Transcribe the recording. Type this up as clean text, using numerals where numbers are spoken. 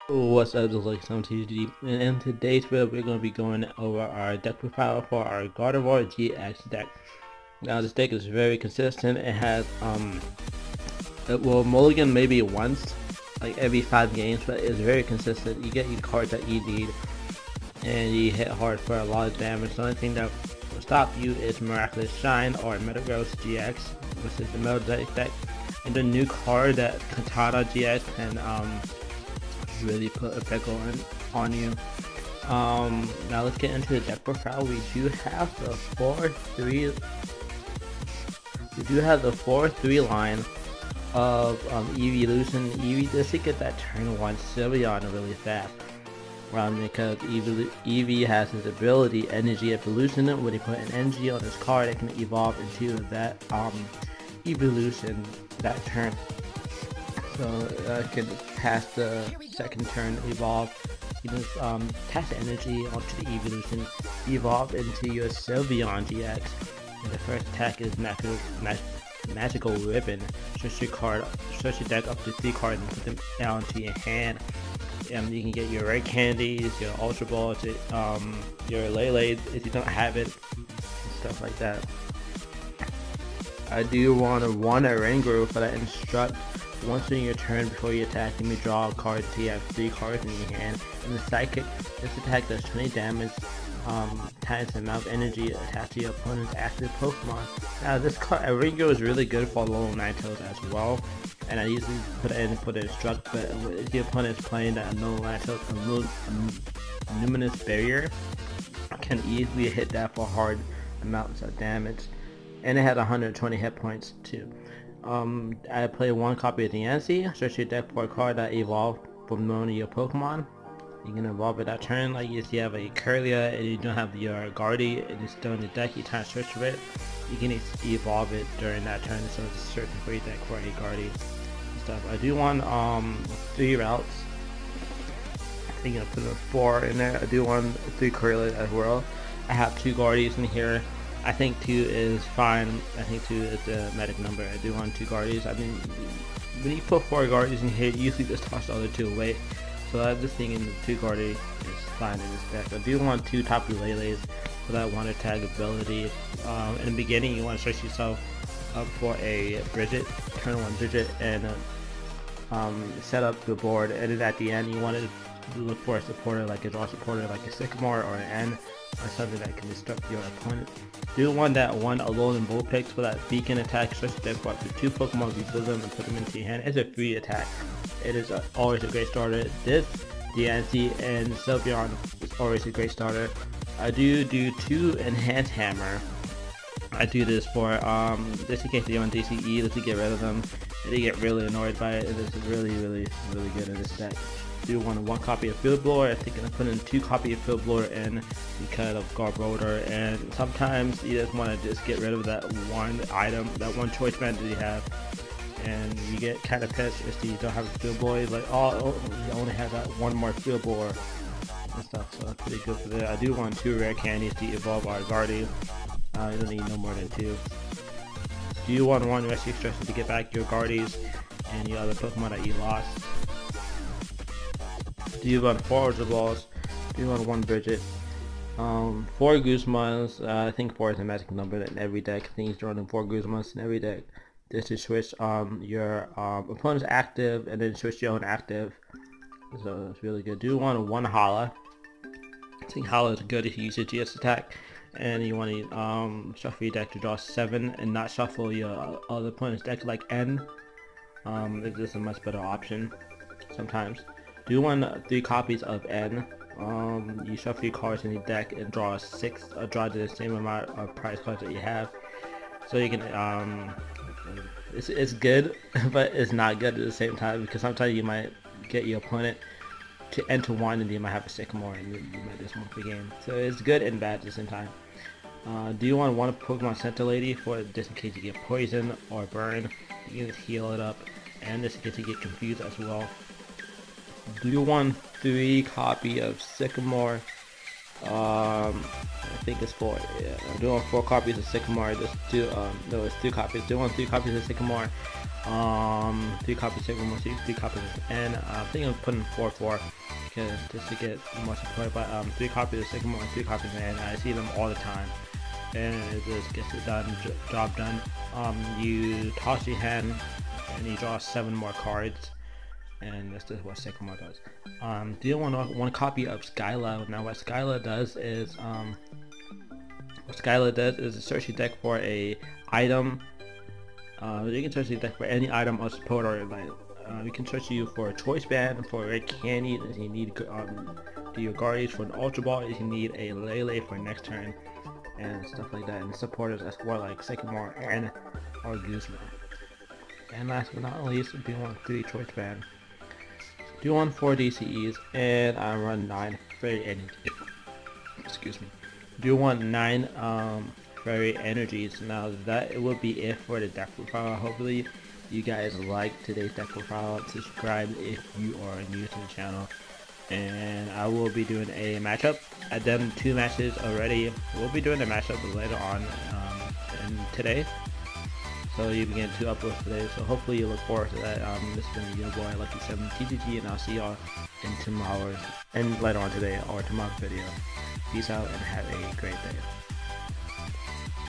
What's up, this is some TG, and in today's video we're going to be going over our deck profile for our Gardevoir GX deck. Now this deck is very consistent. It has it will mulligan maybe once, like every 5 games, but it's very consistent. You get your cards that you need, and you hit hard for a lot of damage. The only thing that will stop you is Miraculous Shine or Metagross GX, which is the Metal deck, and the new card that Katana GX can really put a pickle on you. Now let's get into the deck profile. We do have the 4-3 line of Evolution Eevee. This to get that turn 1 Sylveon really fast. Because Eevee has his ability Energy Evolution. When he put an energy on his card, it can evolve into that evolution that turn. So I can pass the second turn, evolve, you just pass the energy onto the evolution, evolve into your Sylveon GX. And the first attack is Magical Ribbon. Switch your deck up to 3 cards and put them down to your hand. You can get your Red Candies, your Ultra Balls, your Lele if you don't have it, and stuff like that. I do want to run a Rangaroo for that instruct. Once in your turn before you attack, you may draw a card until you have 3 cards in your hand. And the Psychic, this attack does 20 damage times the amount of energy attached to your opponent's active Pokemon. Now this card, Rangaroo is really good for low Ninetales as well. And I usually put it instruct, but if the opponent is playing that no Ninetales, a Luminous Barrier can easily hit that for hard amounts of damage. And it had 120 hit points too. I play 1 copy of the NC, search your deck for a card that evolved from one of your Pokemon. You can evolve it that turn, like if you have a Curlia and you don't have your Guardy and it's still in the deck, you try to search for it, you can evolve it during that turn, so it's searching for your deck for a Guardy and stuff. I do want 3 routes. I think I put a 4 in there. I do want 3 Curlia as well. I have 2 Guardies in here. I think 2 is fine. I think 2 is the magic number. I do want 2 Guardies. I mean, when you put 4 Guardies in here, you usually just toss the other 2 away. So I'm just thinking the 2 Guardies is fine in this deck. I do want 2 Tapu Leles for that 1 attack ability. In the beginning, you want to search yourself up for a Bridget, turn 1 Bridget, and set up the board. And then at the end, you want to look for a supporter, like a draw supporter, like a Sycamore or an N, or something that can disrupt your opponent. Do want that 1 Alone and Vulpix for that beacon attack. Search the deck for up to 2 Pokemon, rebuild them and put them into your hand. It's a free attack. It is always a great starter. This, DNC, and Sylveon is always a great starter. I do 2 Enhanced Hammer. I do this for just in case they want DCE, just to get rid of them. They get really annoyed by it. It is really good in this deck. Do want 1 copy of Field Blower. I think I'm putting 2 copy of Field Blower in because of Gardevoir, and sometimes you just want to just get rid of that 1 item, that 1 choice band that you have, and you get kind of pissed if you don't have a Field Blower. Like, oh, you only have that 1 more Field Blower and stuff, so that's pretty good for that. I do want 2 Rare Candies to evolve our Guardian. You don't need no more than 2. Do you want 1 Rescue Extraction to get back your Guardies and your other Pokemon that you lost? Do you want 4 Ultra Balls? Do you want 1 Bridget? 4 Guzmans. I think 4 is a magic number in every deck. I think he's drawing 4 Guzmans in every deck. This is switch your opponent's active and then switch your own active. So it's really good. Do you want 1 Hala? I think Hala is good if you use your GS attack. And you want to shuffle your deck to draw 7 and not shuffle your other opponent's deck like N. It's just a much better option sometimes. Do you want 3 copies of N? You shuffle your cards in your deck and draw 6, draw the same amount of prize cards that you have. So you can, it's good, but it's not good at the same time, because sometimes you might get your opponent to enter 1 and you might have a Sycamore and you might just win the game. So it's good and bad at the same time. Do you want 1 Pokemon Center Lady for just in case you get poison or burn? You can just heal it up, and just in case you get confused as well. Do you want 3 copy of Sycamore? I think it's 4. Yeah, I'm doing 4 copies of Sycamore. Just 2. No, it's 2 copies. Do you want 3 copies of Sycamore? 3 copies Sigma, 3 copies, and I'm thinking of putting 4 because just to get more support. But 3 copies of Sigma and 3 copies, and I see them all the time, and it just gets the job done. You toss your hand, and you draw 7 more cards, and this is what Sycamore does. Do you want 1 copy of Skyla? Now, what Skyla does is search your deck for a item. You can search your deck for any item or support, or like you can search you for a choice band, for red candy if you need do your guardians, for an ultra ball if you need a Lele for next turn, and stuff like that. And supporters as well, like Sycamore and or Guzman. And last but not least, do you want 3 choice band? Do you want 4 DCEs? And I run 9 fairy energy. Excuse me. Do you want 9 fairy energies? Now that will be it for the deck profile. Hopefully you guys like today's deck profile. Subscribe if you are new to the channel, and I will be doing a matchup. I've done 2 matches already. We'll be doing a matchup later on today, so you can get 2 uploads today. So hopefully you look forward to that. This has been your boy Lucky7 TTG, and I'll see y'all in tomorrow's and later on today or tomorrow's video. Peace out and have a great day.